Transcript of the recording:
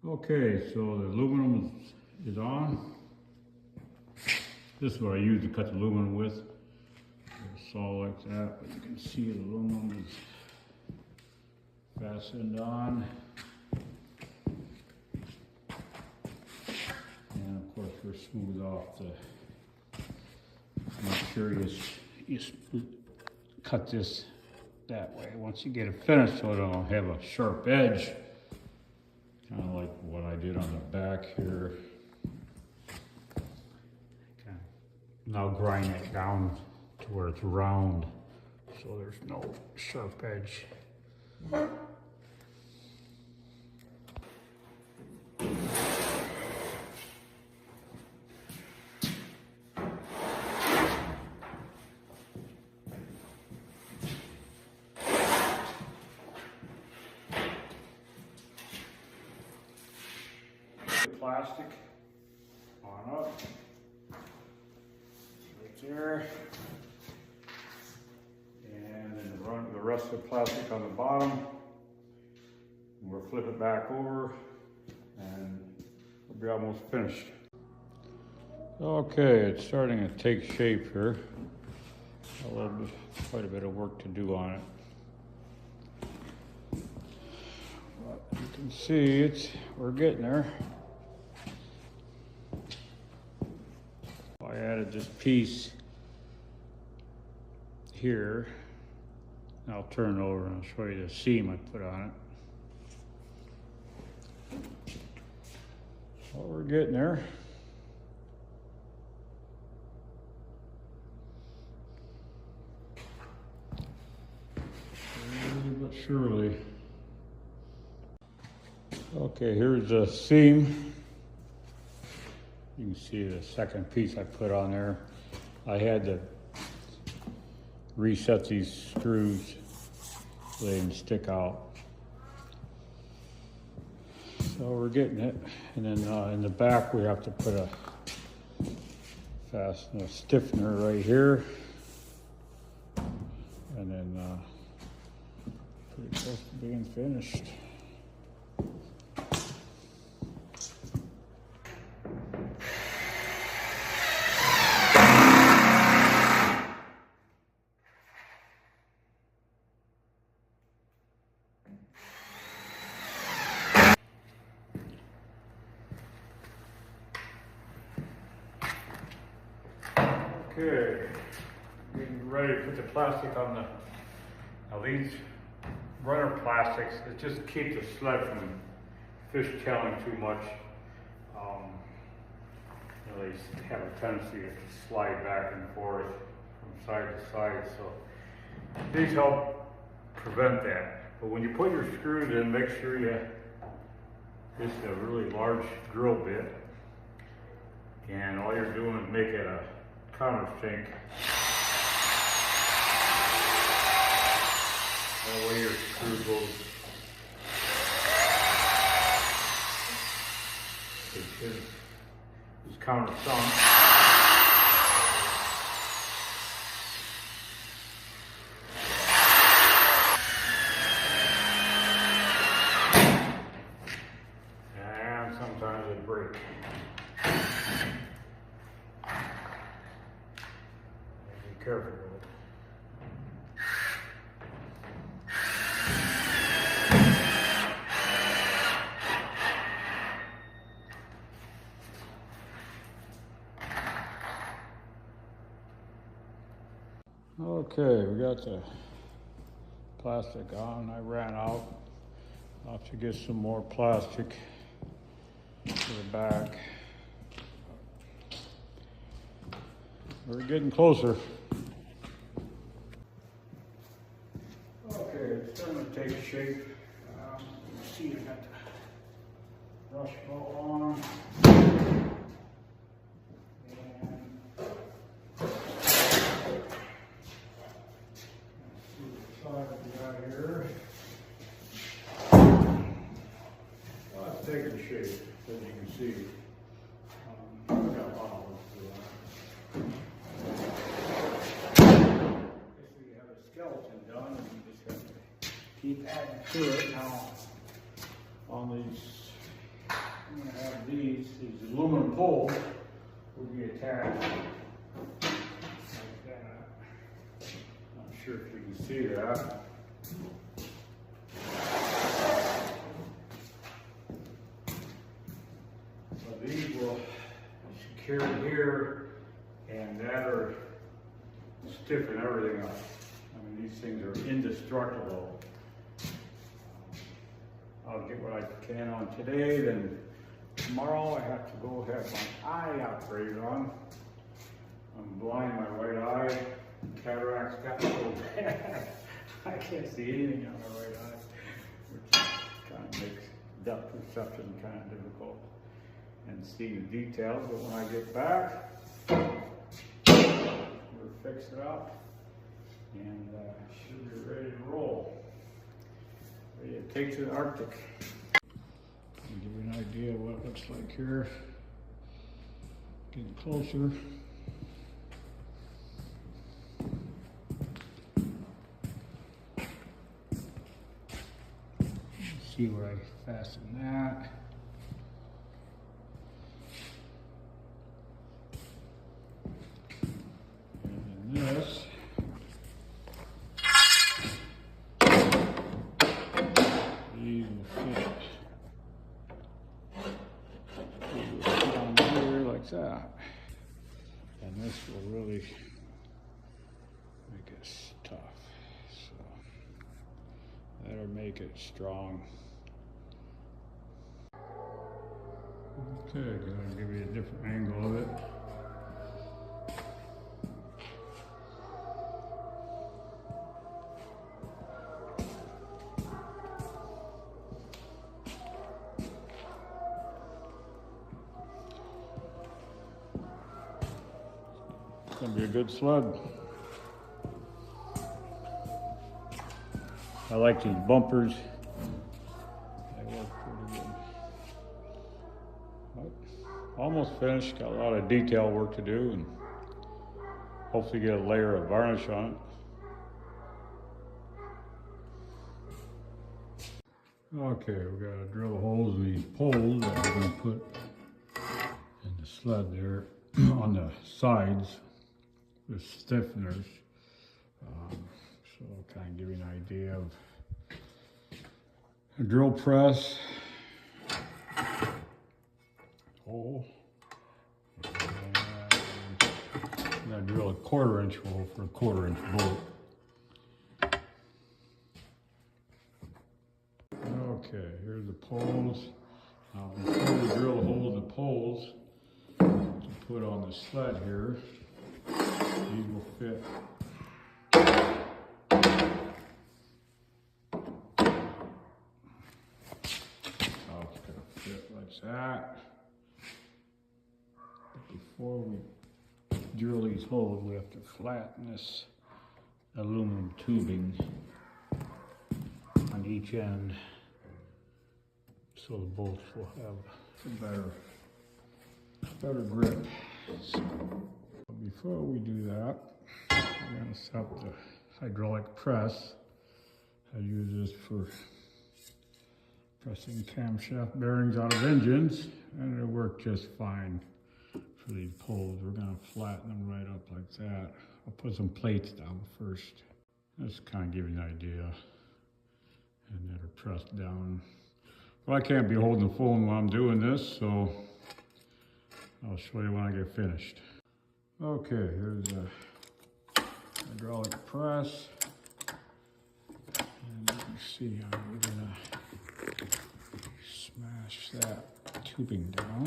Okay, so the aluminum is on. This is what I use to cut the aluminum with. A saw like that, but you can see the aluminum is fastened on. And of course we're smooth off to make sure you cut this that way. Once you get it finished so it don't have a sharp edge, kind of like what I did on the back here. Now grind it down to where it's round so there's no sharp edge. Plastic on up, right there, and then the rest of the plastic on the bottom. We'll flip it back over and we'll be almost finished. Okay, it's starting to take shape here. Quite a bit of work to do on it. But you can see we're getting there. I added this piece here. I'll turn it over and I'll show you the seam I put on it. Well, we're getting there. Slowly but surely. Okay, here's the seam. You can see the second piece I put on there. I had to reset these screws so they didn't stick out. So we're getting it. And then in the back we have to put a stiffener right here. And then pretty close to being finished. Okay, getting ready to put the plastic on the, now these runner plastics, it just keeps the sled from fishtailing too much. They have a tendency to slide back and forth from side to side, so these help prevent that. But when you put your screws in, make sure you, this is a really large drill bit, and all you're doing is make it a countersink. That way your screw goes is countersunk. And sometimes they break. Be careful with it. Okay, we got the plastic on. I ran out. I'll have to get some more plastic to the back. We're getting closer. Okay, it's starting to take shape. You can see I got the brush ball on. Taking shape, as you can see. I've got a lot of work to do on it. Basically, you have a skeleton done, and you just have to keep adding to it. Now, on these these aluminum poles will be attached like that. Not sure if you can see that. So these will secure here, and that are stiffen everything up. I mean, these things are indestructible. I'll get what I can on today, then tomorrow I have to go have my eye operated on. I'm blind, my right eye. Cataract's got so bad. I can't see anything on my right eye, which kind of makes depth perception kind of difficult and seeing the details. But when I get back, we'll fix it up and should be ready to roll. Ready to take to the Arctic. I'll give you an idea of what it looks like here. Getting closer. See where I fasten that. And then this. These will fit. These will fit on here like that. And this will really make it tough. So that'll make it strong. Okay, gonna give you a different angle of it. It's gonna be a good sled. I like these bumpers. They work pretty good. But almost finished. Got a lot of detail work to do and hopefully get a layer of varnish on it. Okay, we gotta drill holes in these poles that we're gonna put in the sled there on the sides with stiffeners. So I'll kind of give you an idea of a drill press, hole, and I drill a 1/4 inch hole for a 1/4 inch bolt. Okay, here's the poles. Now before we drill a hole in the poles to put on the sled here, these will fit. Like that. But before we drill these holes, we have to flatten this aluminum tubing on each end so the bolts will have a better grip. So before we do that, we're going to set up the hydraulic press. I use this for pressing camshaft bearings out of engines, and it'll work just fine for these poles. We're going to flatten them right up like that. I'll put some plates down first. Just kind of give you an idea. And then it'll press down. Well, I can't be holding the phone while I'm doing this, so I'll show you when I get finished. Okay, here's a hydraulic press. And you can see how we're going to smash that tubing down.